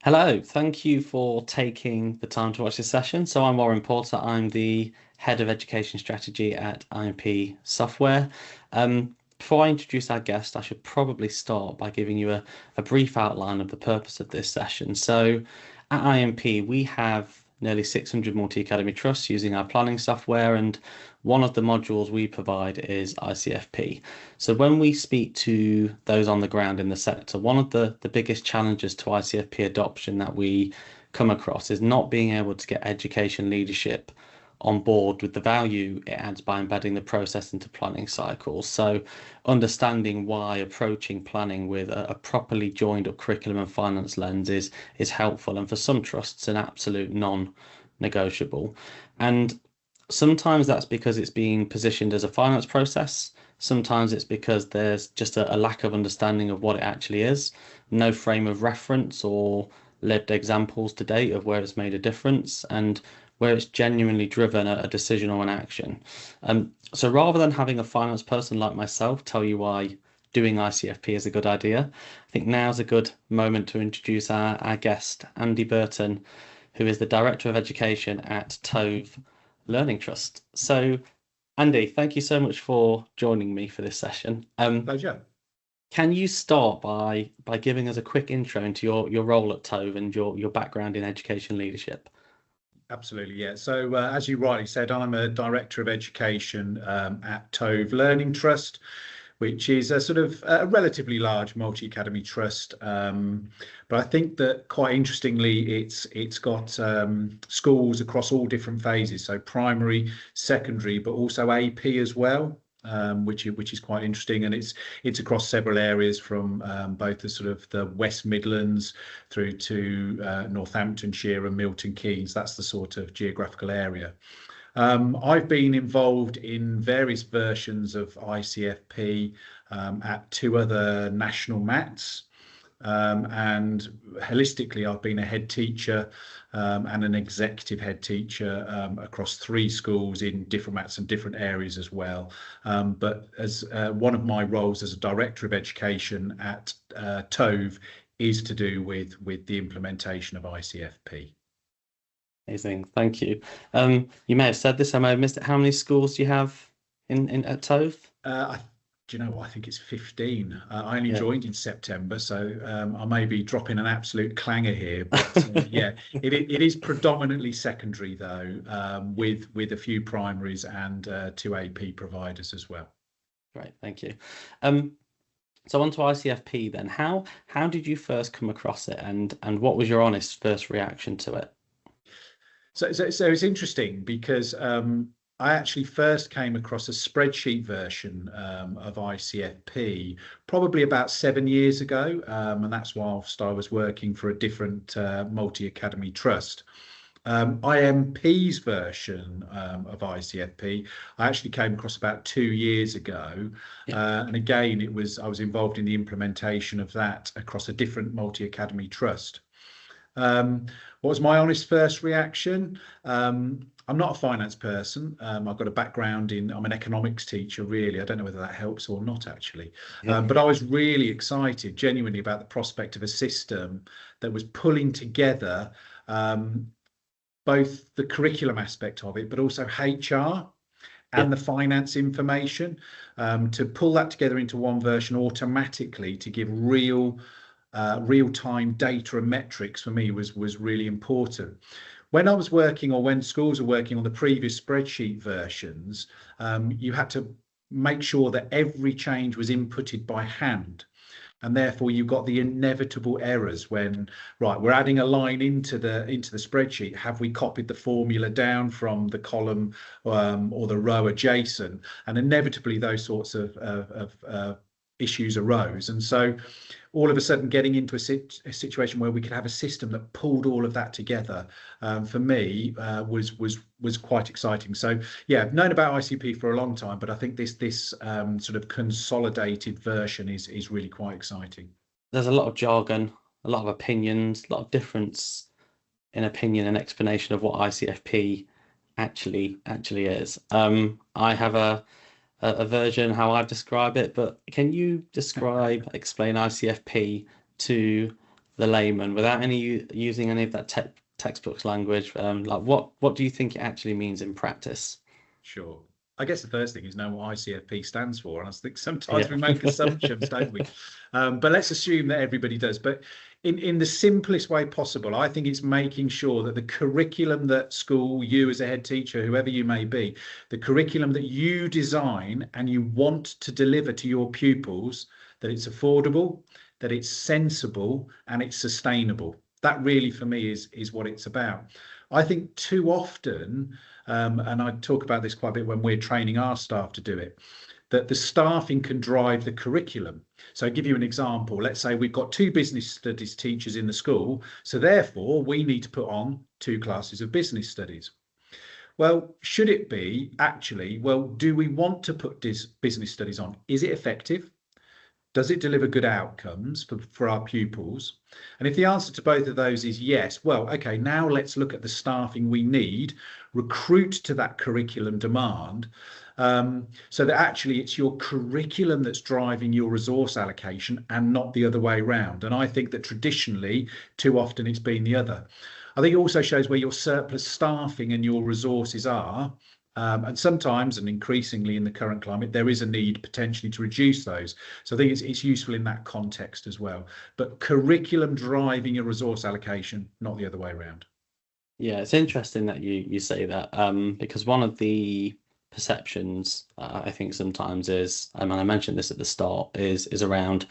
Hello, thank you for taking the time to watch this session. So I'm Warren Porter. I'm the Head of Education Strategy at IMP Software. Before I introduce our guest, I should probably start by giving you a brief outline of the purpose of this session. So at IMP, we have nearly 600 multi-academy trusts using our planning software, and one of the modules we provide is ICFP. So when we speak to those on the ground in the sector, one of the biggest challenges to ICFP adoption that we come across is not being able to get education leadership on board with the value it adds by embedding the process into planning cycles. So understanding why approaching planning with a properly joined up curriculum and finance lens is helpful, and for some trusts an absolute non-negotiable. And sometimes that's because it's being positioned as a finance process. Sometimes it's because there's just a lack of understanding of what it actually is, no frame of reference or lived examples to date of where it's made a difference and where it's genuinely driven a decision or an action. So rather than having a finance person like myself tell you why doing ICFP is a good idea, I think now's a good moment to introduce our guest, Andy Burton, who is the Director of Education at Tove Learning Trust. So, Andy, thank you so much for joining me for this session. Pleasure. Can you start by giving us a quick intro into your role at Tove and your background in education leadership? Absolutely, yeah. So as you rightly said, I'm a Director of Education at Tove Learning Trust, which is a sort of a relatively large multi-academy trust. But I think that quite interestingly, it's got schools across all different phases, so primary, secondary, but also AP as well. Which is quite interesting, and it's across several areas from both the sort of the West Midlands through to Northamptonshire and Milton Keynes. That's the sort of geographical area. I've been involved in various versions of ICFP at two other national mats. And holistically, I've been a head teacher and an executive head teacher across three schools in different mats and different areas as well. But as one of my roles as a Director of Education at Tove is to do with the implementation of ICFP. Amazing, thank you. You may have said this, I may have missed it. How many schools do you have in at Tove? Do you know what? I think it's 15. I only joined in September, so I may be dropping an absolute clanger here. But yeah, it is predominantly secondary though, with a few primaries and two AP providers as well. Great, thank you. So on to ICFP then. How did you first come across it, and what was your honest first reaction to it? So it's interesting because I actually first came across a spreadsheet version of ICFP probably about 7 years ago, and that's whilst I was working for a different multi-academy trust. IMP's version of ICFP I actually came across about 2 years ago, and again I was involved in the implementation of that across a different multi-academy trust. What was my honest first reaction? I'm not a finance person. I've got a background I'm an economics teacher, really. I don't know whether that helps or not, actually. But I was really excited, genuinely, about the prospect of a system that was pulling together both the curriculum aspect of it, but also HR and the finance information, to pull that together into one version automatically to give real-time data and metrics for me was really important. When I was working, or when schools were working on the previous spreadsheet versions, you had to make sure that every change was inputted by hand. And therefore you got the inevitable errors when, right, we're adding a line into the spreadsheet. Have we copied the formula down from the column or the row adjacent? And inevitably those sorts of issues arose. And so all of a sudden getting into a situation where we could have a system that pulled all of that together, for me was quite exciting. So yeah, I've known about ICP for a long time, but I think this sort of consolidated version is really quite exciting. There's a lot of jargon, a lot of opinions, a lot of difference in opinion and explanation of what ICFP actually is. I have a version how I describe it, but can you explain ICFP to the layman without using any of that textbooks language. Like what do you think it actually means in practice? Sure. I guess the first thing is know what ICFP stands for. And I think sometimes Yeah. we make assumptions, don't we? But let's assume that everybody does. But in the simplest way possible, I think it's making sure that the curriculum that school, you as a head teacher, whoever you may be, the curriculum that you design and you want to deliver to your pupils, that it's affordable, that it's sensible, and it's sustainable. That really, for me, is what it's about. I think too often, and I talk about this quite a bit when we're training our staff to do it, that the staffing can drive the curriculum. So I'll give you an example. Let's say we've got 2 business studies teachers in the school, so therefore we need to put on 2 classes of business studies. Well, should it be actually, well, do we want to put this business studies on? Is it effective? Does it deliver good outcomes for our pupils? And if the answer to both of those is yes, well, okay, now let's look at the staffing we need, recruit to that curriculum demand, so that actually it's your curriculum that's driving your resource allocation and not the other way around. And I think that traditionally, too often it's been the other. I think it also shows where your surplus staffing and your resources are. And sometimes, and increasingly in the current climate, there is a need potentially to reduce those. So I think it's useful in that context as well. But curriculum driving your resource allocation, not the other way around. Yeah, it's interesting that you say that, because one of the perceptions I think sometimes is, and I mentioned this at the start, is around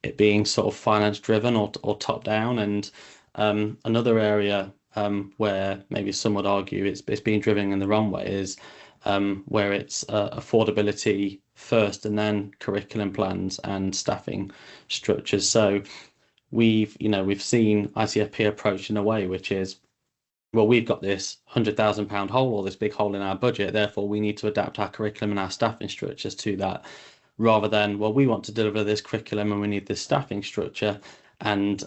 it being sort of finance driven or top down, and another area where maybe some would argue it's being driven in the wrong way is where it's affordability first and then curriculum plans and staffing structures. So we've seen ICFP approach in a way which is, well, we've got this £100,000 hole or this big hole in our budget, therefore we need to adapt our curriculum and our staffing structures to that, rather than, well, we want to deliver this curriculum and we need this staffing structure. And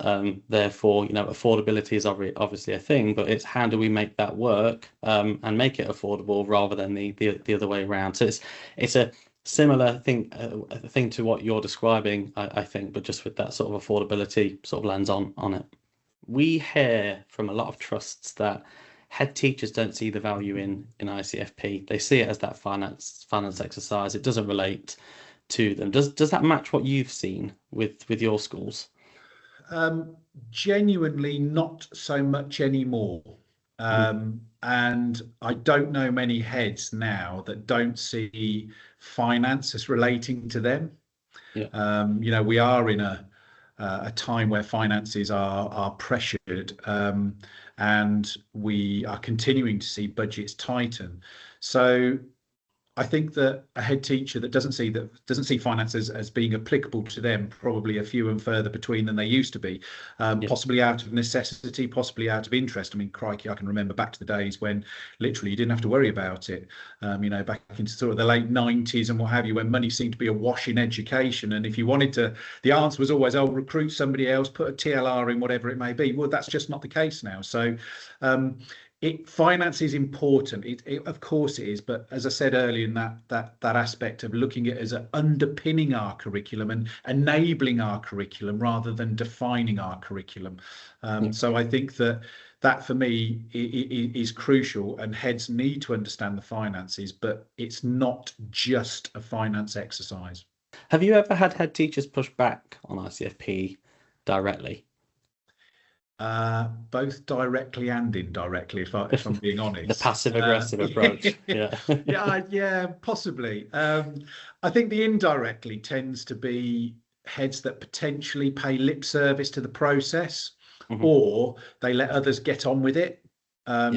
therefore, affordability is obviously a thing, but it's how do we make that work and make it affordable rather than the other way around. So it's a similar thing to what you're describing, I think, but just with that sort of affordability sort of lens on it. We hear from a lot of trusts that head teachers don't see the value in ICFP. They see it as that finance exercise. It doesn't relate to them. Does that match what you've seen with your schools? Genuinely not so much anymore. And I don't know many heads now that don't see finance as relating to them. Yeah. We are in a time where finances are pressured, and we are continuing to see budgets tighten. So I think that a head teacher that doesn't see finances as being applicable to them, probably a few and further between than they used to be, possibly out of necessity, possibly out of interest. I mean, crikey, I can remember back to the days when literally you didn't have to worry about it. Back into sort of the late 90s and what have you, when money seemed to be a wash in education. And if you wanted to, the answer was always, oh, recruit somebody else, put a TLR in, whatever it may be. Well, that's just not the case now. So finance is important. Of course it is, but as I said earlier, in that aspect of looking at it as underpinning our curriculum and enabling our curriculum rather than defining our curriculum. So I think that for me is crucial, and heads need to understand the finances, but it's not just a finance exercise. Have you ever had head teachers push back on ICFP directly? Both directly and indirectly, if I'm being honest. The passive aggressive approach. Yeah. yeah, possibly. I think the indirectly tends to be heads that potentially pay lip service to the process, or they let others get on with it.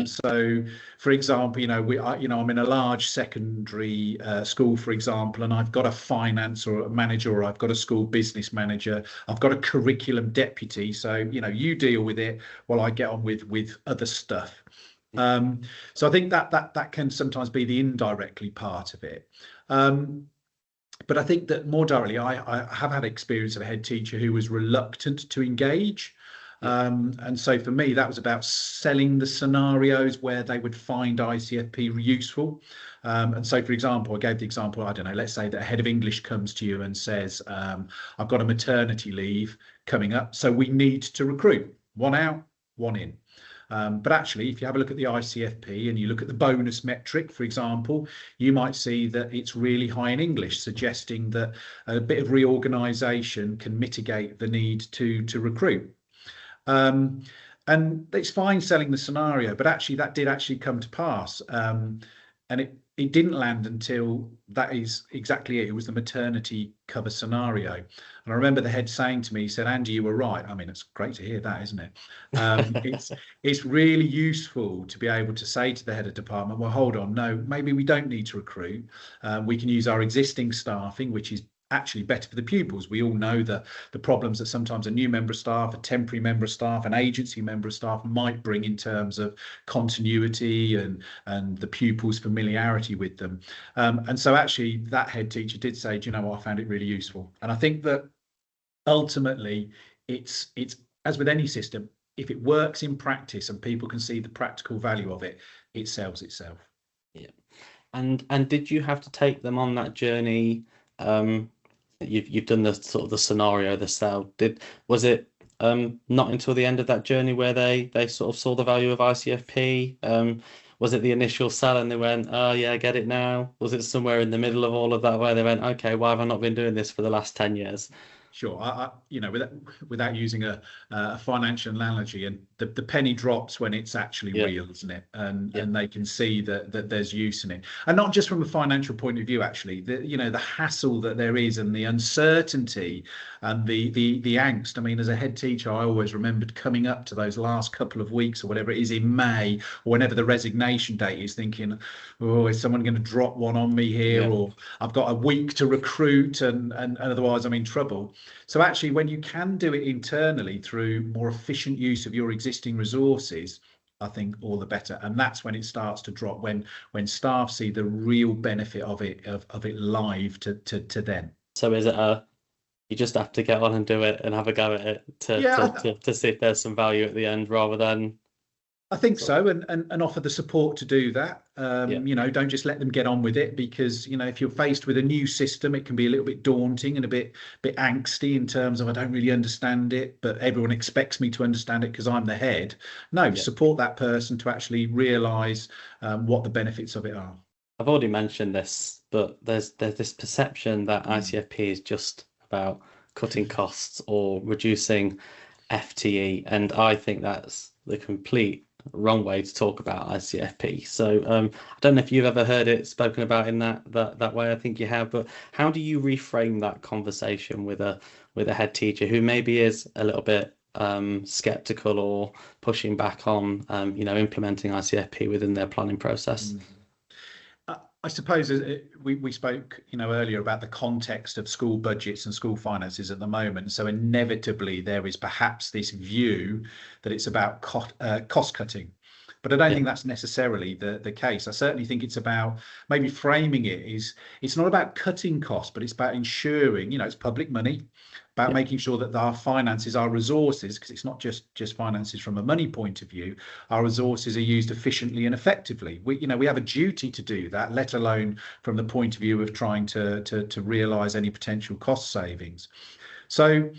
So, for example, I'm in a large secondary school, for example, and I've got a finance or a manager, or I've got a school business manager, I've got a curriculum deputy. So, you deal with it while I get on with other stuff. So I think that can sometimes be the indirectly part of it. But I think that more directly, I have had experience of a head teacher who was reluctant to engage. And so for me, that was about selling the scenarios where they would find ICFP useful. And so, for example, I gave the example, I don't know, let's say that a head of English comes to you and says, I've got a maternity leave coming up, so we need to recruit, one out, one in. But actually, if you have a look at the ICFP and you look at the bonus metric, for example, you might see that it's really high in English, suggesting that a bit of reorganisation can mitigate the need to recruit. And it's fine selling the scenario, but actually that did actually come to pass. And it didn't land until that is exactly it. It was the maternity cover scenario. And I remember the head saying to me, he said, Andy, you were right. I mean, it's great to hear that, isn't it? It's really useful to be able to say to the head of department, well, hold on, no, maybe we don't need to recruit. We can use our existing staffing, which is actually better for the pupils. We all know the problems that sometimes a new member of staff, a temporary member of staff, an agency member of staff might bring in terms of continuity and the pupils' familiarity with them. And so actually that head teacher did say, do you know what, I found it really useful. And I think that ultimately it's as with any system, if it works in practice and people can see the practical value of it, it sells itself. Yeah. And did you have to take them on that journey? You've done the sort of the scenario, the sell. Was it not until the end of that journey where they sort of saw the value of ICFP? Was it the initial sell and they went, oh yeah, I get it now? Was it somewhere in the middle of all of that where they went, okay, why have I not been doing this for the last 10 years? Sure, you know, without using a financial analogy, and the penny drops when it's actually real, isn't it? And they can see that there's use in it, and not just from a financial point of view. Actually, the hassle that there is, and the uncertainty, and the angst. I mean, as a head teacher, I always remembered coming up to those last couple of weeks or whatever it is in May, or whenever the resignation date is, thinking, oh, is someone going to drop one on me here, or I've got a week to recruit, and otherwise I'm in trouble. So actually, when you can do it internally through more efficient use of your existing resources, I think all the better. And that's when it starts to drop, when staff see the real benefit of it live to them. So is it you just have to get on and do it and have a go at it to see if there's some value at the end, rather than I think so, and offer the support to do that. You know, don't just let them get on with it, because, you know, if you're faced with a new system, it can be a little bit daunting and a bit angsty in terms of, I don't really understand it, but everyone expects me to understand it because I'm the head. No, support that person to actually realise what the benefits of it are. I've already mentioned this, but there's this perception that ICFP is just about cutting costs or reducing FTE, and I think that's the complete wrong way to talk about ICFP. So I don't know if you've ever heard it spoken about in that way. I think you have, but how do you reframe that conversation with a head teacher who maybe is a little bit skeptical or pushing back on you know, implementing ICFP within their planning process? I suppose we spoke, you know, earlier about the context of school budgets and school finances at the moment. So inevitably there is perhaps this view that it's about cost cutting, but I don't think that's necessarily the case. I certainly think it's about maybe framing it is, it's not about cutting costs, but it's about ensuring, you know, it's public money, about making sure that our finances, our resources, because it's not just finances from a money point of view, our resources are used efficiently and effectively. We have a duty to do that, let alone from the point of view of trying to realise any potential cost savings. So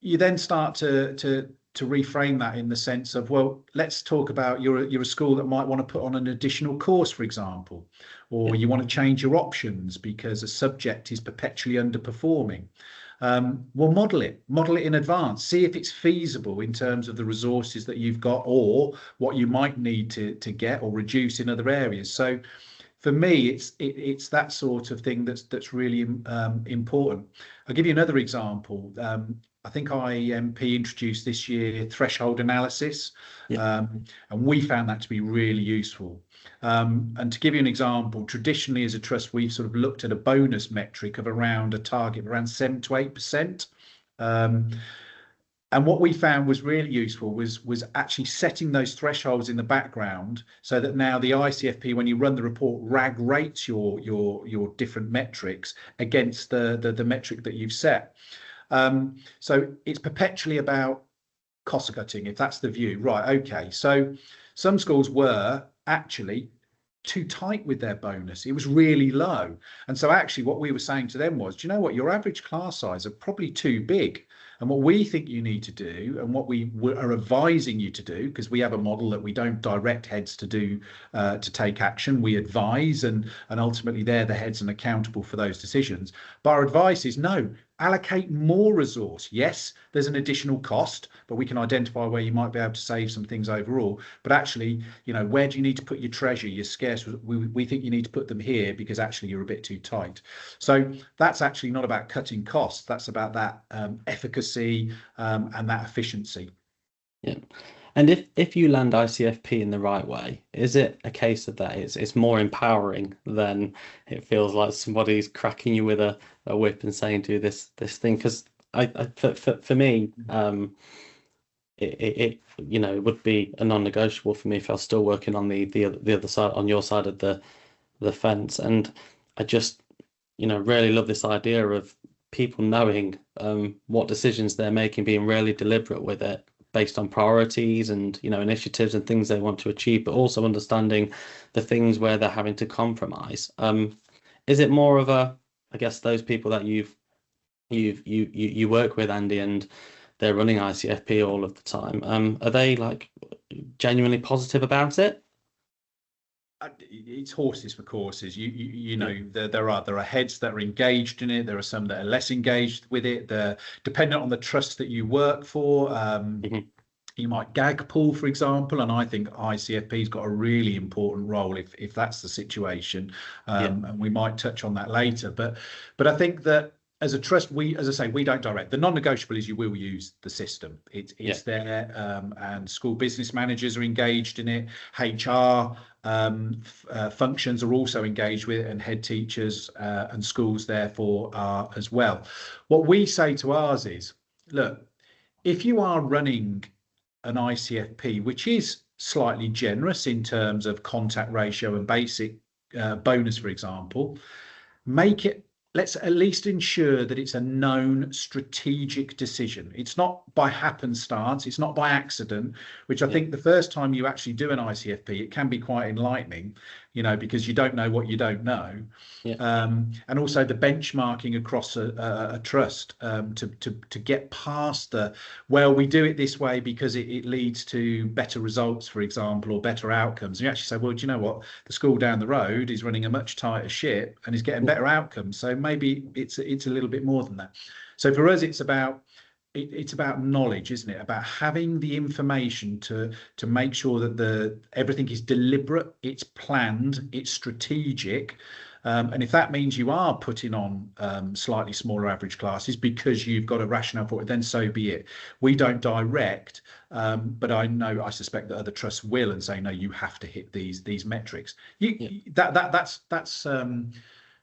you then start to reframe that in the sense of, well, let's talk about you're a school that might want to put on an additional course, for example, or you want to change your options because a subject is perpetually underperforming. Well, model it in advance, see if it's feasible in terms of the resources that you've got, or what you might need to get or reduce in other areas. So for me, it's that sort of thing that's really important. I'll give you another example. I think IMP introduced this year threshold analysis, and we found that to be really useful. And to give you an example, traditionally as a trust, we've sort of looked at a bonus metric of around a target of around 7 to 8%. And what we found was really useful was actually setting those thresholds in the background, so that now the ICFP, when you run the report, RAG rates your different metrics against the metric that you've set. So it's perpetually about cost cutting, if that's the view, right? Okay, so some schools were actually too tight with their bonus. It was really low. And so actually what we were saying to them was, do you know what, your average class size are probably too big. And what we think you need to do, and what we are advising you to do, because we have a model that we don't direct heads to do, to take action, we advise, and ultimately they're the heads and accountable for those decisions. But our advice is no, allocate more resource. Yes, there's an additional cost, but we can identify where you might be able to save some things overall. But actually, you know, where do you need to put your treasure, your scarce? We think you need to put them here because actually you're a bit too tight. So that's actually not about cutting costs. That's about that efficacy and that efficiency. Yeah. And if you land ICFP in the right way, is it a case of that it's more empowering than it feels like somebody's cracking you with a whip and saying do this thing? Because for me, it you know, it would be a non-negotiable for me if I was still working on the other side, on your side of the fence. And I just, you know, really love this idea of people knowing what decisions they're making, being really deliberate with it based on priorities and, you know, initiatives and things they want to achieve, but also understanding the things where they're having to compromise. Is it more of a, I guess, those people that you work with, Andy, and they're running ICFP all of the time, are they like genuinely positive about it? It's horses for courses. You know, there are heads that are engaged in it. There are some that are less engaged with it. They're dependent on the trust that you work for. You might gag pull, for example, and I think ICFP's got a really important role if that's the situation. And we might touch on that later. But I think that as a trust, as I say, we don't direct. The non-negotiable is you will use the system. It's there, and school business managers are engaged in it. HR functions are also engaged with it, and head teachers and schools therefore are as well. What we say to ours is, look, if you are running an ICFP, which is slightly generous in terms of contact ratio and basic bonus, for example, let's at least ensure that it's a known strategic decision. It's not by happenstance, it's not by accident, which I think the first time you actually do an ICFP, it can be quite enlightening, you know, because you don't know what you don't know. And also the benchmarking across a trust to get past the, well, we do it this way because it leads to better results, for example, or better outcomes. And you actually say, well, do you know what? The school down the road is running a much tighter ship and is getting better outcomes. So maybe it's a little bit more than that. So for us, it's about knowledge, isn't it? About having the information to make sure that everything is deliberate, it's planned, it's strategic. And if that means you are putting on slightly smaller average classes because you've got a rationale for it, then so be it. We don't direct, but I suspect that other trusts will and say, no, you have to hit these metrics.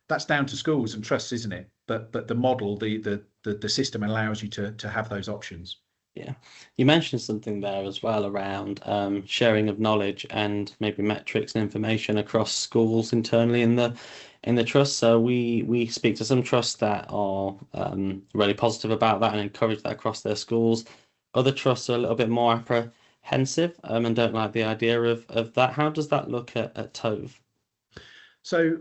That's down to schools and trusts, isn't it? But the model, the system allows you to have those options. Yeah, you mentioned something there as well around sharing of knowledge and maybe metrics and information across schools internally in the trust. So we speak to some trusts that are really positive about that and encourage that across their schools. Other trusts are a little bit more apprehensive and don't like the idea of that. How does that look at Tove? So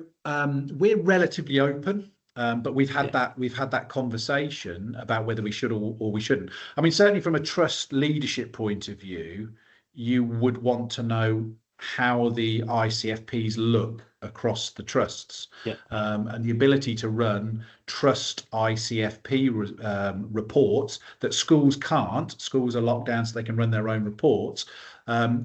we're relatively open. But we've had that conversation about whether we should or we shouldn't. I mean, certainly from a trust leadership point of view, you would want to know how the ICFPs look across the trusts, and the ability to run trust ICFP reports that schools can't. Schools are locked down, so they can run their own reports.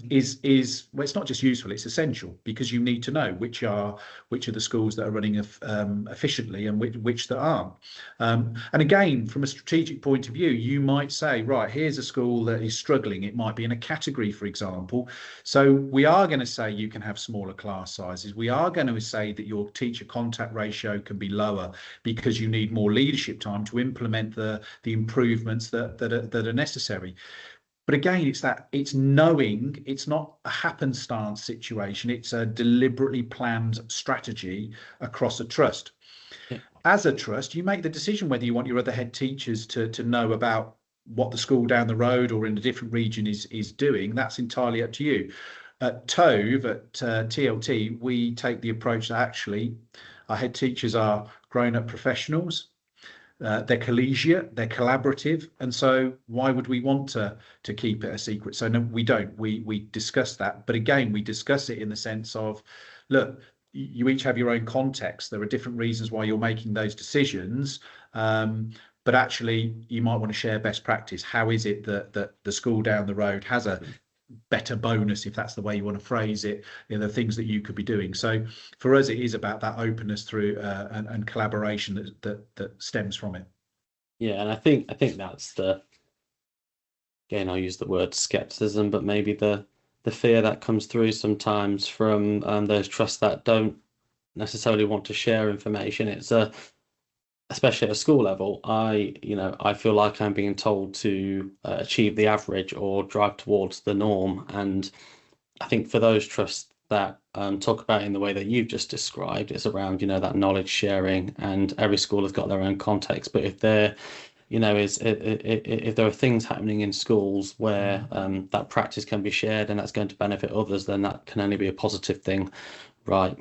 Is well, it's not just useful, it's essential, because you need to know which are the schools that are running efficiently and which that aren't. And again, from a strategic point of view, you might say, right, here's a school that is struggling. It might be in a category, for example. So we are going to say you can have smaller class sizes. We are going to say that your teacher contact ratio can be lower because you need more leadership time to implement the improvements that are necessary. But again, it's knowing, it's not a happenstance situation. It's a deliberately planned strategy across a trust. As a trust, you make the decision whether you want your other head teachers to know about what the school down the road or in a different region is doing, that's entirely up to you. At Tove, at TLT, we take the approach that actually our head teachers are grown-up professionals. They're collegiate, they're collaborative, and so why would we want to keep it a secret? So no, we don't. We discuss that, but again, we discuss it in the sense of, look, you each have your own context. There are different reasons why you're making those decisions. But actually, you might want to share best practice. How is it that the school down the road has a better bonus, if that's the way you want to phrase it, in the things that you could be doing? So for us, it is about that openness through and collaboration that stems from it. Yeah, and I think that's again, I'll use the word skepticism, but maybe the fear that comes through sometimes from those trusts that don't necessarily want to share information. It's especially at a school level, I feel like I'm being told to achieve the average or drive towards the norm. And I think for those trusts that talk about it in the way that you've just described, it's around, that knowledge sharing, and every school has got their own context. But if they're, if there are things happening in schools where that practice can be shared and that's going to benefit others, then that can only be a positive thing, right?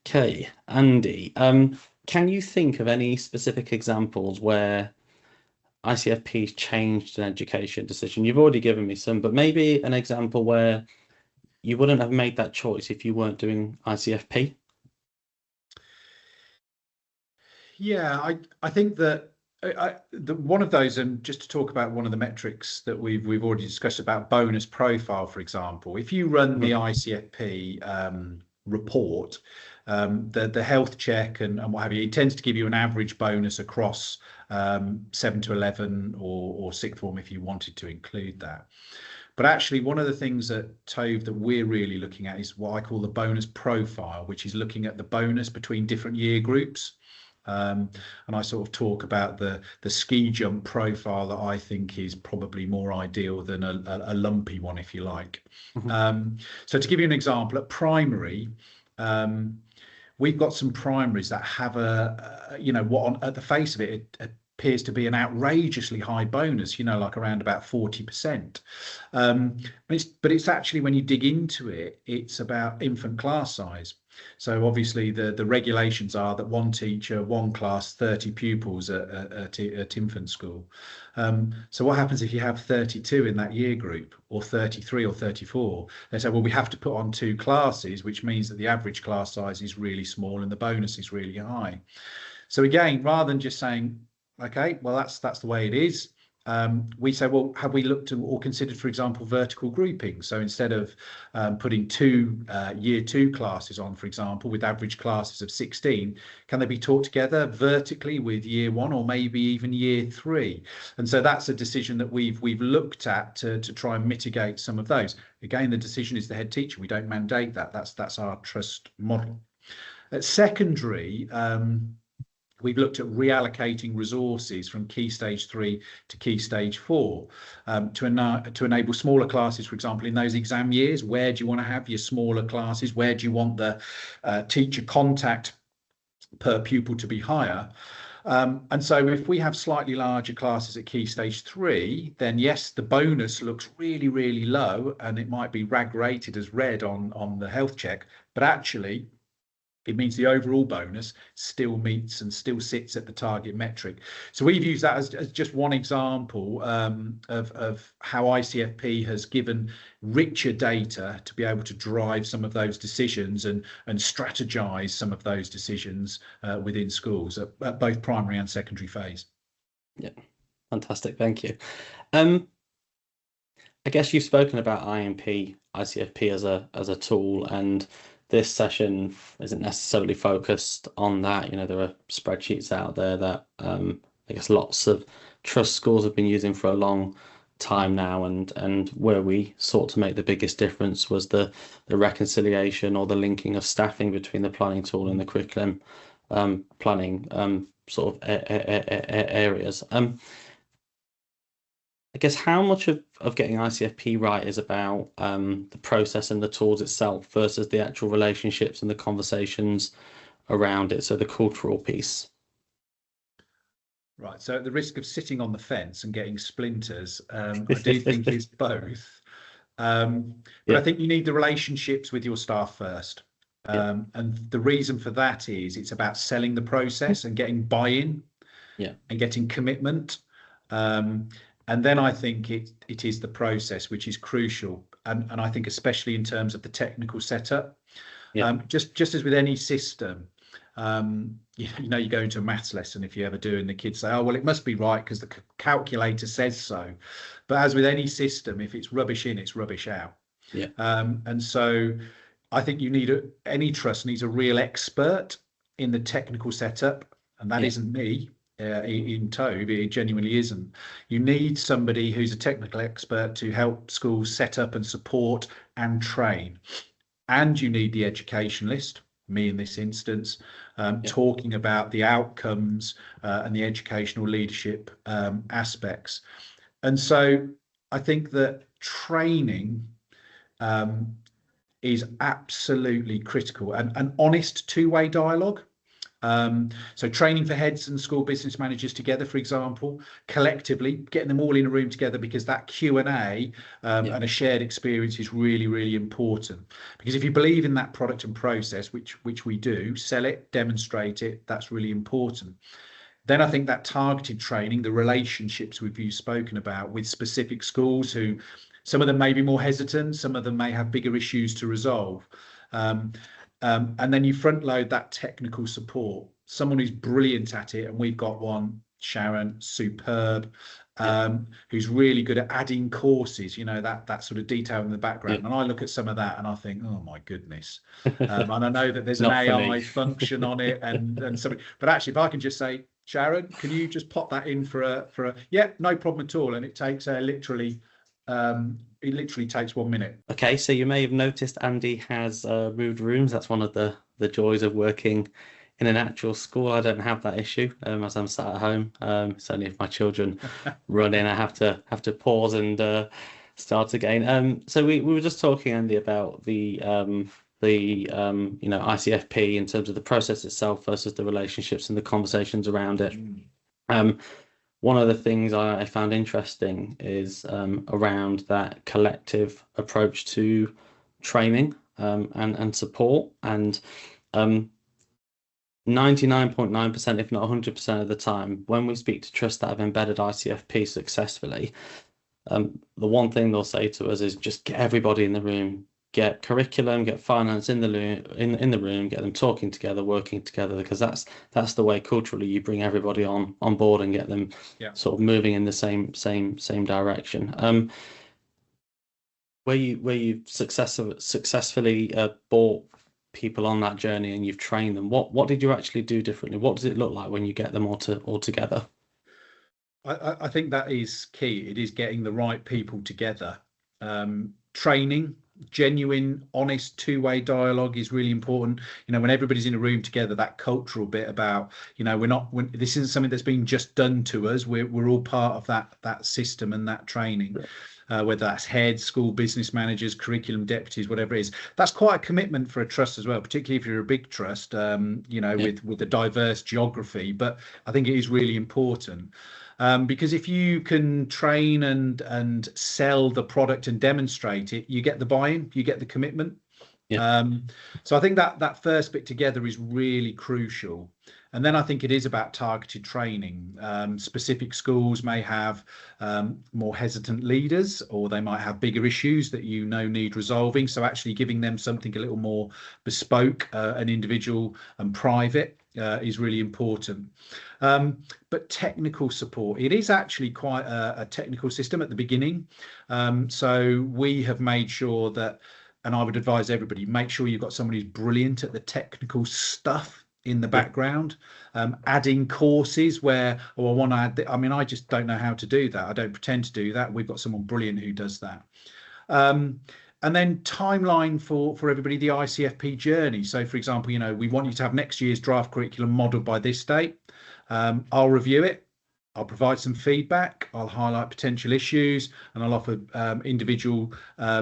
Okay, Andy, can you think of any specific examples where ICFP's changed an education decision? You've already given me some, but maybe an example where you wouldn't have made that choice if you weren't doing ICFP? Yeah, I think that one of those, and just to talk about one of the metrics that we've already discussed about bonus profile, for example, if you run the ICFP report, the health check and what have you, it tends to give you an average bonus across 7 to 11 or sixth form if you wanted to include that. But actually, one of the things at Tove that we're really looking at is what I call the bonus profile, which is looking at the bonus between different year groups. And I sort of talk about the ski jump profile that I think is probably more ideal than a lumpy one, if you like. So to give you an example, at primary, we've got some primaries that have at the face of it appears to be an outrageously high bonus, like around about 40%. But it's actually, when you dig into it, it's about infant class size. So obviously the regulations are that one teacher, one class, 30 pupils at infant school. So what happens if you have 32 in that year group, or 33 or 34? They say, well, we have to put on 2 classes, which means that the average class size is really small and the bonus is really high. So again, rather than just saying, okay, well, that's the way it is, we say, well, have we looked at or considered, for example, vertical grouping? So instead of putting 2 year 2 classes on, for example, with average classes of 16, can they be taught together vertically with year 1 or maybe even year 3? And so that's a decision that we've looked at to try and mitigate some of those. Again, the decision is the head teacher. We don't mandate that. That's our trust model. At secondary, we've looked at reallocating resources from Key Stage 3 to Key Stage 4 to enable smaller classes, for example, in those exam years. Where do you want to have your smaller classes? Where do you want the teacher contact per pupil to be higher? And so if we have slightly larger classes at Key Stage 3, then yes, the bonus looks really, really low, and it might be RAG rated as red on the health check, but actually it means the overall bonus still meets and still sits at the target metric. So we've used that as just one example of how ICFP has given richer data to be able to drive some of those decisions and strategize some of those decisions within schools at both primary and secondary phase. Yeah, fantastic. Thank you. I guess you've spoken about IMP, ICFP as a tool, and this session isn't necessarily focused on that. There are spreadsheets out there that I guess lots of trust schools have been using for a long time now, and where we sought to make the biggest difference was the reconciliation or the linking of staffing between the planning tool and the curriculum planning sort of areas. I guess how much of getting ICFP right is about the process and the tools itself versus the actual relationships and the conversations around it, so the cultural piece? Right. So at the risk of sitting on the fence and getting splinters, I do think it's both. But I Yeah, think you need the relationships with your staff first. yeah, And the reason for that is it's about selling the process and getting buy-in yeah, and getting commitment. Um, and then I think it is the process which is crucial. And I think especially in terms of the technical setup, yeah, just as with any system, you go into a maths lesson if you ever do, and the kids say, "Oh, well, it must be right because the calculator says so." But as with any system, if it's rubbish in, it's rubbish out. yeah, And so I think any trust needs a real expert in the technical setup, and that yeah, isn't me. In Tove, it genuinely isn't. You need somebody who's a technical expert to help schools set up and support and train. And you need the educationalist, me in this instance, yeah, talking about the outcomes and the educational leadership aspects. And so I think that training um, is absolutely critical, and an honest two-way dialogue. So training for heads and school business managers together, for example, collectively, getting them all in a room together, because that Q&A yeah, and a shared experience is really, really important. Because if you believe in that product and process, which we do, sell it, demonstrate it, that's really important. Then I think that targeted training, the relationships you've spoken about with specific schools, who some of them may be more hesitant, some of them may have bigger issues to resolve. Um, and then you front load that technical support, someone who's brilliant at it. And we've got one, Sharon, superb, yeah, who's really good at adding courses, that sort of detail in the yeah. background. And I look at some of that and I think, oh my goodness. And I know that there's an Not for me. AI function on it and something, but actually, if I can just say, Sharon, can you just pop that in for a yeah, no problem at all. And it takes it literally takes 1 minute. Okay, so you may have noticed Andy has moved rooms. That's one of the joys of working in an actual school. I don't have that issue as I'm sat at home. It's only if my children run in, I have to pause and start again. So we were just talking, Andy, about the ICFP in terms of the process itself versus the relationships and the conversations around it. Um, One of the things I found interesting is around that collective approach to training and support. And 99.9%, if not 100% of the time, when we speak to trusts that have embedded ICFP successfully, the one thing they'll say to us is just get everybody in the room, get curriculum, get finance in the room, in the room, get them talking together, working together, because that's the way culturally you bring everybody on board and get them Yeah. sort of moving in the same direction. Where you've successfully brought people on that journey and you've trained them, what did you actually do differently? What does it look like when you get them all together? I think that is key. It is getting the right people together. Training, genuine, honest, two-way dialogue is really important. When everybody's in a room together, that cultural bit about, this isn't something that's been just done to us. We're all part of that system and that training. Whether that's heads, school business managers, curriculum deputies, whatever it is. That's quite a commitment for a trust as well, particularly if you're a big trust, with a diverse geography. But I think it is really important. Because if you can train and sell the product and demonstrate it, you get the buy-in, you get the commitment. Yeah. So I think that first bit together is really crucial. And then I think it is about targeted training. Specific schools may have more hesitant leaders, or they might have bigger issues that need resolving. So actually giving them something a little more bespoke and individual and private is really important. But technical support, it is actually quite a technical system at the beginning. So we have made sure that, and I would advise everybody, make sure you've got somebody who's brilliant at the technical stuff in the background, adding courses where, I want to add, I just don't know how to do that. I don't pretend to do that. We've got someone brilliant who does that. And then timeline for everybody, the ICFP journey. So for example, we want you to have next year's draft curriculum modelled by this date. I'll review it. I'll provide some feedback. I'll highlight potential issues, and I'll offer individual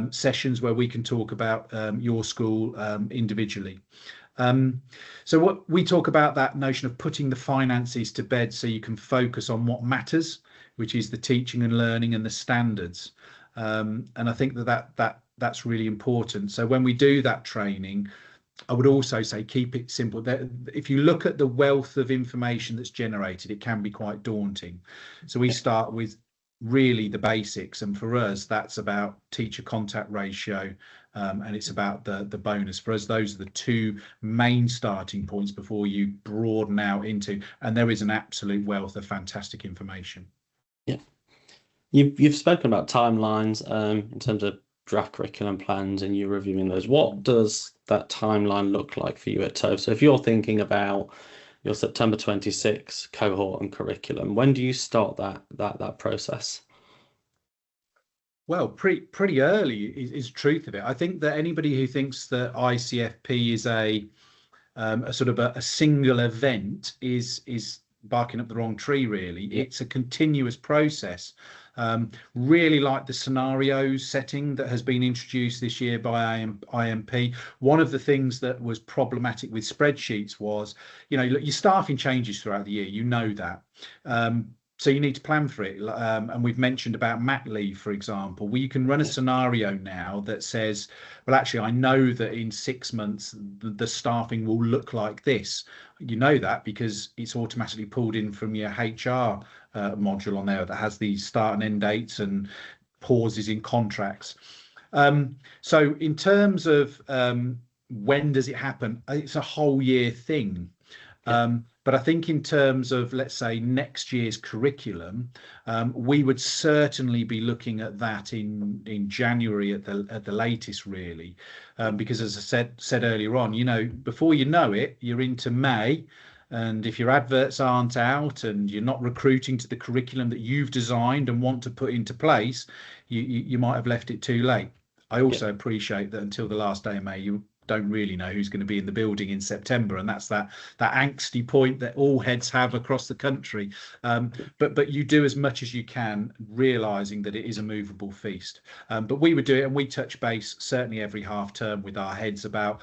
sessions where we can talk about your school individually. So what we talk about, that notion of putting the finances to bed so you can focus on what matters, which is the teaching and learning and the standards. And I think that's really important. So when we do that training, I would also say keep it simple. If you look at the wealth of information that's generated, it can be quite daunting. So we start with really the basics, and for us, that's about teacher contact ratio, and it's about the bonus. For us, those are the two main starting points before you broaden out into, and there is an absolute wealth of fantastic information. Yeah. You've spoken about timelines in terms of draft curriculum plans and you reviewing those. What does that timeline look like for you at Tove? So if you're thinking about your September 26 cohort and curriculum, when do you start that process? Well, pretty early is the truth of it. I think that anybody who thinks that ICFP is a sort of a single event is barking up the wrong tree, really. Yeah. It's a continuous process. Really like the scenario setting that has been introduced this year by IMP. One of the things that was problematic with spreadsheets was, your staffing changes throughout the year, that. So you need to plan for it. And we've mentioned about mat leave, for example, where you can run a scenario now that says, well, actually, I know that in 6 months, the staffing will look like this. You know that because it's automatically pulled in from your HR module on there that has the start and end dates and pauses in contracts. So in terms of when does it happen, it's a whole year thing. But I think in terms of, let's say, next year's curriculum, we would certainly be looking at that in January at the latest, really, because as I said earlier on, before you know it, you're into May. And if your adverts aren't out and you're not recruiting to the curriculum that you've designed and want to put into place, you might have left it too late. I also appreciate that until the last day of May, you don't really know who's going to be in the building in September, and that's that angsty point that all heads have across the country. But you do as much as you can, realizing that it is a movable feast. But we would do it, and we touch base certainly every half term with our heads about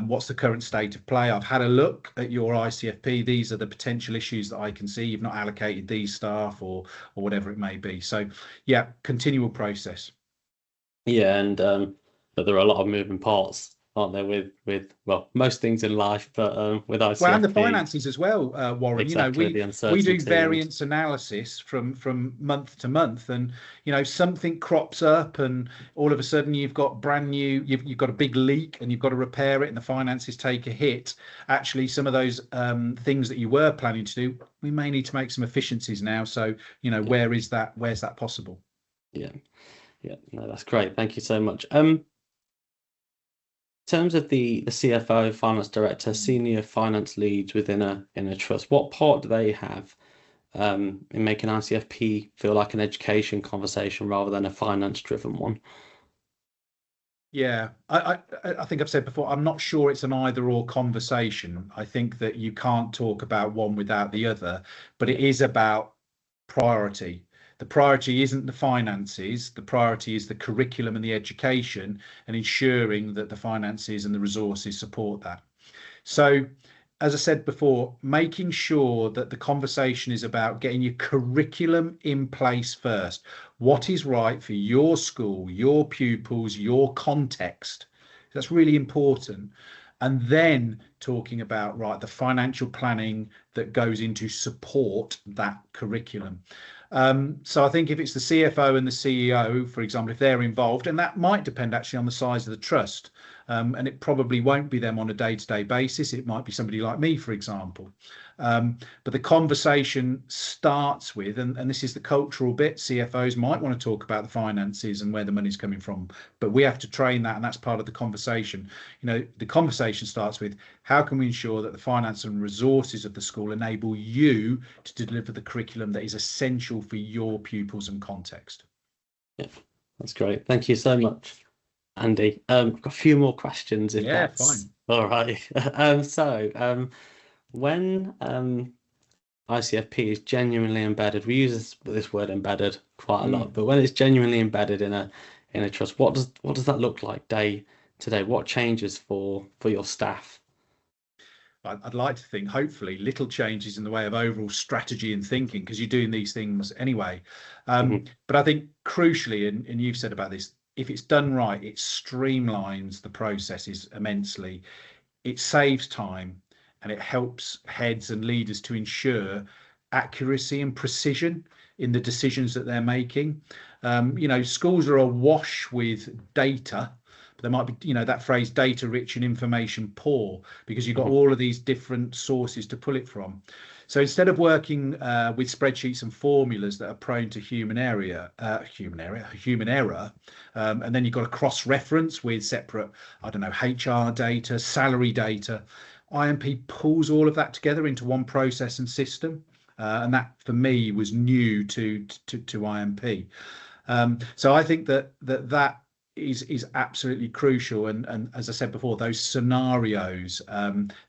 what's the current state of play. I've had a look at your ICFP. These are the potential issues that I can see. You've not allocated these staff or whatever it may be. So yeah, continual process. Yeah, and but there are a lot of moving parts, aren't there, with well, most things in life, but with ICFP. Well, and the finances as well, Warren. Exactly, We do variance analysis from month to month, and something crops up, and all of a sudden you've got brand new, you've got a big leak, and you've got to repair it, and the finances take a hit. Actually, some of those things that you were planning to do, we may need to make some efficiencies now. So where's that possible? Yeah, no, that's great. Thank you so much. In terms of the CFO, finance director, senior finance leads within a trust, what part do they have in making ICFP feel like an education conversation rather than a finance-driven one? Yeah, I think I've said before, I'm not sure it's an either or conversation. I think that you can't talk about one without the other, but it is about priority. The priority isn't the finances, the priority is the curriculum and the education, and ensuring that the finances and the resources support that. So, as I said before, making sure that the conversation is about getting your curriculum in place first. What is right for your school, your pupils, your context? That's really important. And then talking about, right, the financial planning that goes into support that curriculum. So I think if it's the CFO and the CEO, for example, if they're involved, and that might depend actually on the size of the trust, and it probably won't be them on a day-to-day basis. It might be somebody like me, for example. But the conversation starts with, and this is the cultural bit, CFOs might want to talk about the finances and where the money's coming from, but we have to train that, and that's part of the conversation. The conversation starts with, how can we ensure that the finance and resources of the school enable you to deliver the curriculum that is essential for your pupils and context? Yeah, that's great. Thank you so much, Andy. I've got a few more questions if that's fine. All right. When ICFP is genuinely embedded, we use this word embedded quite a lot, but when it's genuinely embedded in a trust, what does that look like day to day? What changes for your staff? I'd like to think, hopefully, little changes in the way of overall strategy and thinking, because you're doing these things anyway. But I think crucially, and you've said about this, if it's done right, it streamlines the processes immensely. It saves time, and it helps heads and leaders to ensure accuracy and precision in the decisions that they're making. Schools are awash with data. There might be, that phrase, data rich and information poor, because you've got all of these different sources to pull it from. So instead of working with spreadsheets and formulas that are prone to human error, and then you've got to cross-reference with separate, I don't know, HR data, salary data, IMP pulls all of that together into one process and system. And that, for me, was new to IMP. So I think that is absolutely crucial. And as I said before, those scenarios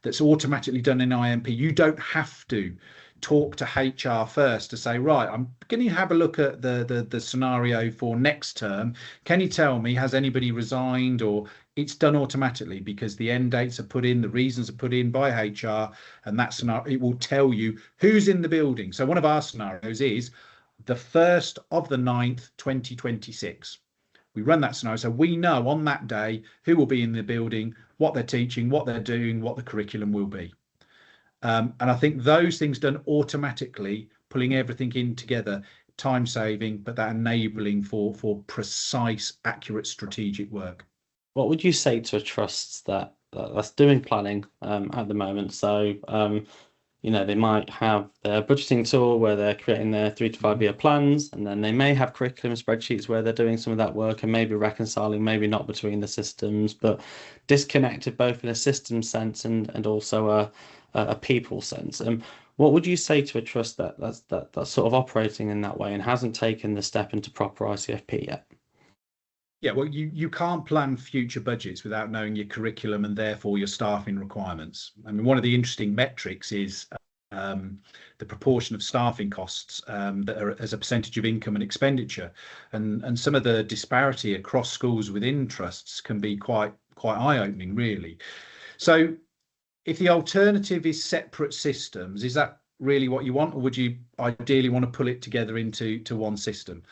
that's automatically done in IMP, you don't have to talk to HR first to say, right, I'm going to have a look at the scenario for next term. Can you tell me, has anybody resigned? Or it's done automatically, because the end dates are put in, the reasons are put in by HR, and that scenario, it will tell you who's in the building. So one of our scenarios is the 1st of the 9th, 2026. We run that scenario, so we know on that day who will be in the building, what they're teaching, what they're doing, what the curriculum will be. And I think those things done automatically, pulling everything in together, time saving, but that enabling for precise, accurate strategic work. What would you say to a trust that's doing planning at the moment? So they might have their budgeting tool where they're creating their 3 to 5 year plans, and then they may have curriculum spreadsheets where they're doing some of that work and maybe reconciling, maybe not, between the systems, but disconnected both in a system sense and also a people sense. What would you say to a trust that's sort of operating in that way and hasn't taken the step into proper ICFP yet? Yeah, well, you can't plan future budgets without knowing your curriculum and therefore your staffing requirements. I mean, one of the interesting metrics is the proportion of staffing costs that are as a percentage of income and expenditure, and some of the disparity across schools within trusts can be quite eye-opening, really. So if the alternative is separate systems, is that really what you want, or would you ideally want to pull it together into one system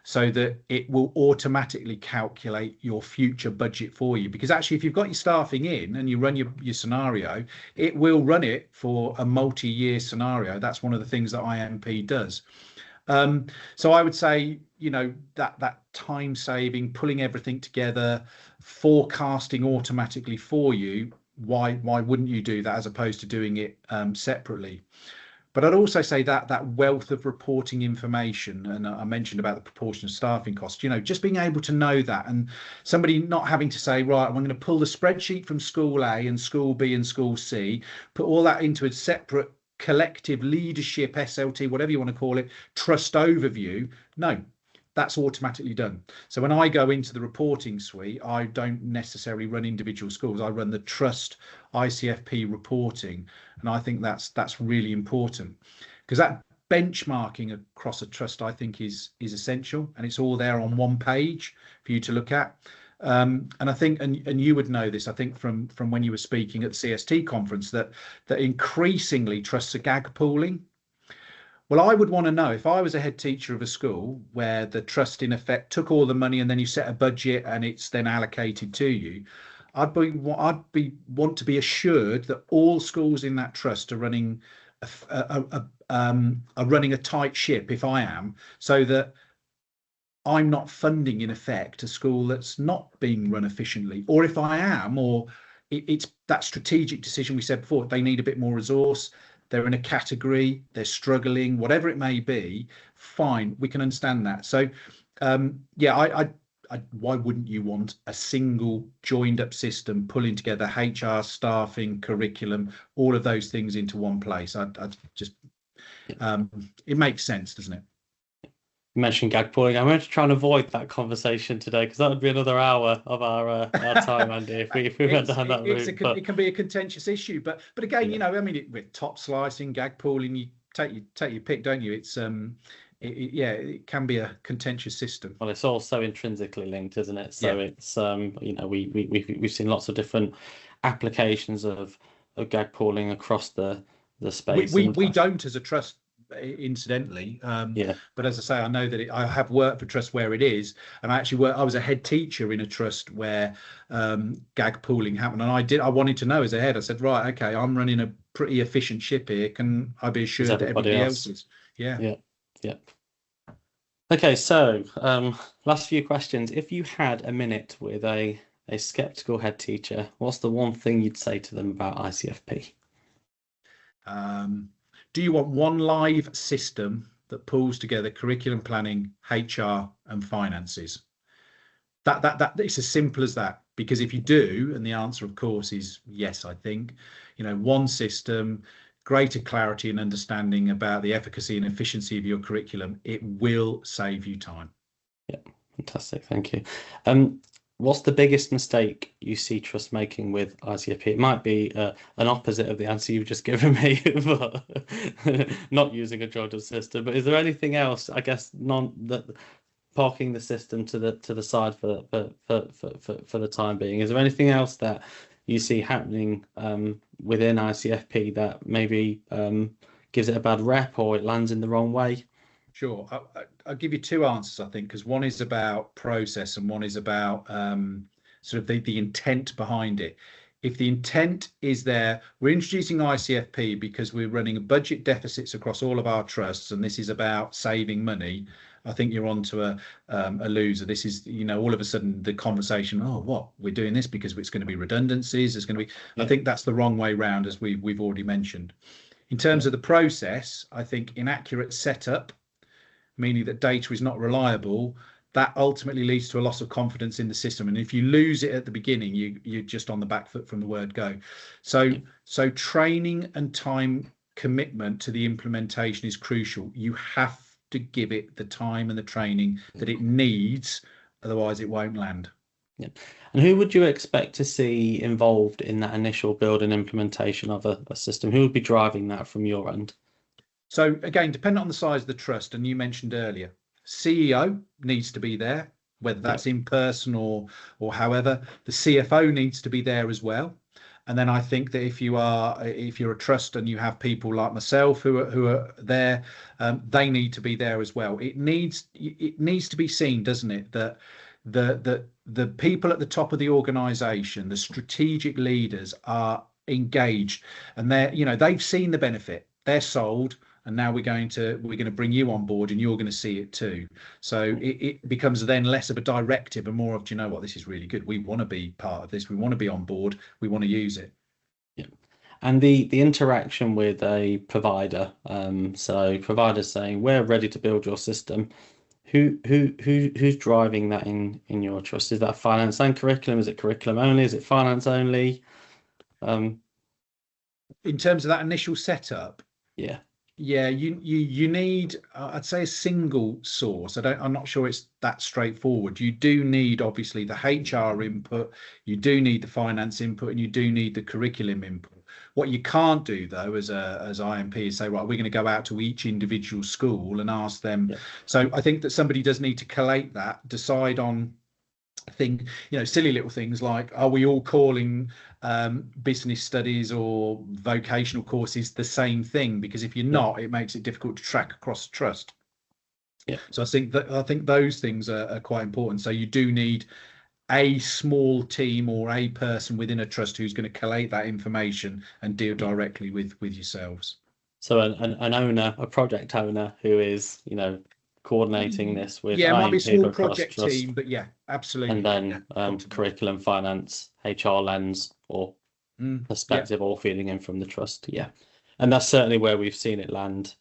so that it will automatically calculate your future budget for you? Because actually, if you've got your staffing in and you run your scenario, it will run it for a multi-year scenario. That's one of the things that IMP does. So I would say, that time saving, pulling everything together, forecasting automatically for you, why wouldn't you do that as opposed to doing it separately? But I'd also say that wealth of reporting information, and I mentioned about the proportion of staffing costs, just being able to know that, and somebody not having to say, right, I'm going to pull the spreadsheet from school A and school B and school C, put all that into a separate collective leadership, SLT, whatever you want to call it, trust overview. No, that's automatically done. So when I go into the reporting suite, I don't necessarily run individual schools. I run the Trust ICFP reporting. And I think that's really important, because that benchmarking across a trust, I think, is essential, and it's all there on one page for you to look at. And I think, and you would know this, I think, from when you were speaking at the CST conference, that increasingly trusts are gag pooling. Well, I would want to know, if I was a head teacher of a school where the trust in effect took all the money and then you set a budget and it's then allocated to you, I'd want to be assured that all schools in that trust are running a tight ship, if I am, so that I'm not funding in effect a school that's not being run efficiently. Or if I am, or it's that strategic decision we said before, they need a bit more resource, they're in a category, they're struggling, whatever it may be, fine, we can understand that. So why wouldn't you want a single joined up system pulling together HR, staffing, curriculum, all of those things into one place? It makes sense, doesn't it? You mentioned gag pooling. I'm going to try and avoid that conversation today, because that would be another hour of our time, Andy, if we went down that route. It can be a contentious issue, but again, with top slicing, gag pooling, you take your pick, don't you? It's it can be a contentious system. Well, it's all so intrinsically linked, isn't it? So it's we've seen lots of different applications of of gag pooling across the We space. we, And we don't as a trust, incidentally. yeah, But as I say, I know that I have worked for trust where it is, and I was a head teacher in a trust where gag pooling happened, and I wanted to know as a head. I said, right, okay, I'm running a pretty efficient ship here. Can I be is assured that everybody everybody else else? is? Yeah. Yeah, yeah. Okay, so last few questions. If you had a minute with a skeptical head teacher, what's the one thing you'd say to them about ICFP? Do you want one live system that pulls together curriculum planning, HR, and finances? That it's as simple as that. Because if you do, and the answer, of course, is yes, I think, one system, greater clarity and understanding about the efficacy and efficiency of your curriculum, it will save you time. Yeah, fantastic. Thank you. What's the biggest mistake you see trust making with ICFP? It might be an opposite of the answer you've just given me, but not using a Georgia system. But is there anything else? I guess non that parking the system to the side for the time being. Is there anything else that you see happening within ICFP that maybe gives it a bad rep or it lands in the wrong way? Sure. I'll give you two answers, I think, because one is about process and one is about sort of the intent behind it. If the intent is there, we're introducing ICFP because we're running budget deficits across all of our trusts, and this is about saving money. I think you're onto a loser. This is, all of a sudden the conversation, oh, what? We're doing this because it's going to be redundancies. There's going to be, yeah. I think that's the wrong way round, as we've already mentioned. In terms of the process, I think inaccurate setup, meaning that data is not reliable, that ultimately leads to a loss of confidence in the system. And if you lose it at the beginning, you're just on the back foot from the word go. So training and time commitment to the implementation is crucial. You have to give it the time and the training that it needs, otherwise it won't land. Yeah. And who would you expect to see involved in that initial build and implementation of a system? Who would be driving that from your end? So again, depending on the size of the trust, and you mentioned earlier, CEO needs to be there, whether that's in person or however. The CFO needs to be there as well. And then I think that if you're a trust and you have people like myself who are there, they need to be there as well. It needs to be seen, doesn't it, that the people at the top of the organisation, the strategic leaders, are engaged, and they've seen the benefit. They're sold. And now we're going to bring you on board, and you're going to see it too. So it becomes then less of a directive and more of, do you know what, this is really good. We want to be part of this. We want to be on board. We want to use it. Yeah. And the interaction with a provider. So providers saying, we're ready to build your system. Who's driving that in your trust? Is that finance and curriculum? Is it curriculum only? Is it finance only? In terms of that initial setup, yeah. Yeah, you need, I'd say, a single source. I'm not sure it's that straightforward. You do need, obviously, the HR input, you do need the finance input, and you do need the curriculum input. What you can't do, though, as IMP, is say, right, we're going to go out to each individual school and ask them. Yeah. So I think that somebody does need to collate that, decide on silly little things like, are we all calling business studies or vocational courses the same thing? Because if you're not, it makes it difficult to track across trust. Yeah. So I think those things are quite important. So you do need a small team or a person within a trust who's going to collate that information and deal directly with yourselves. So an owner, a project owner who is, coordinating this with it might be a small project team, but yeah, absolutely. And then curriculum, finance, HR lens, or perspective, all feeding in from the trust. Yeah, and that's certainly where we've seen it land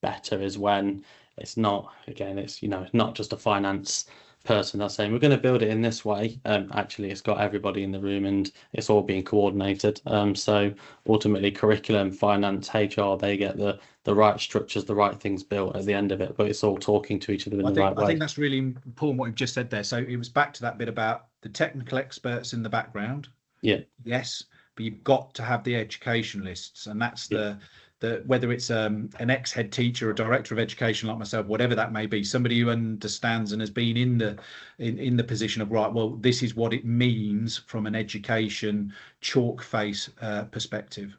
better, is when it's not, again, it's not just a finance person that's saying we're going to build it in this way. Actually, it's got everybody in the room and it's all being coordinated. So ultimately, curriculum, finance, HR, they get the right structures, the right things built at the end of it, but it's all talking to each other in the right way. I think that's really important what you've just said there. So it was back to that bit about the technical experts in the background. Yeah. Yes, but you've got to have the education lists, and that's the that whether it's an ex-head teacher or director of education like myself, whatever that may be, somebody who understands and has been in the position of, right, well, this is what it means from an education chalk face perspective.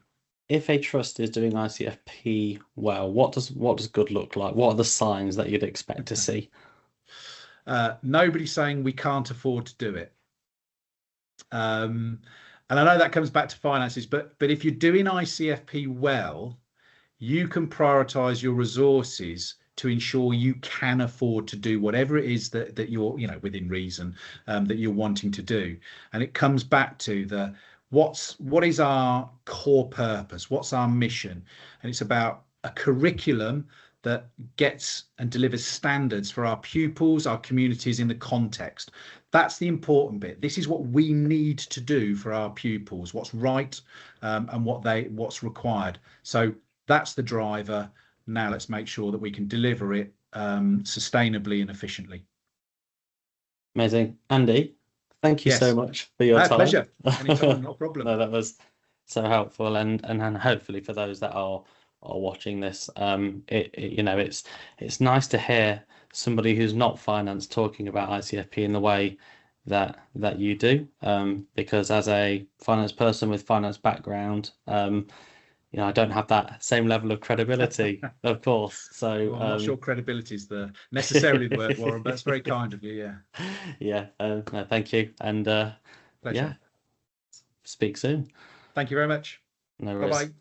If a trust is doing ICFP well, what does good look like? What are the signs that you'd expect to see? Nobody's saying we can't afford to do it. And I know that comes back to finances, but if you're doing ICFP well, you can prioritize your resources to ensure you can afford to do whatever it is that you're, within reason, that you're wanting to do. And it comes back to what is our core purpose? What's our mission? And it's about a curriculum that gets and delivers standards for our pupils, our communities in the context. That's the important bit. This is what we need to do for our pupils, what's right, and what's required. So that's the driver. Now let's make sure that we can deliver it sustainably and efficiently. Amazing. Andy, thank you so much for your time. Pleasure. Anytime, no problem. No, that was so helpful, and hopefully for those that are watching this, it's nice to hear somebody who's not finance talking about ICFP in the way that you do, because as a finance person with finance background, I don't have that same level of credibility, of course. So well, I'm not sure credibility is necessarily the word, Warren, but that's very kind of you. Yeah. Yeah. No, thank you, and Pleasure. yeah, speak soon. Thank you very much. No worries. Bye-bye.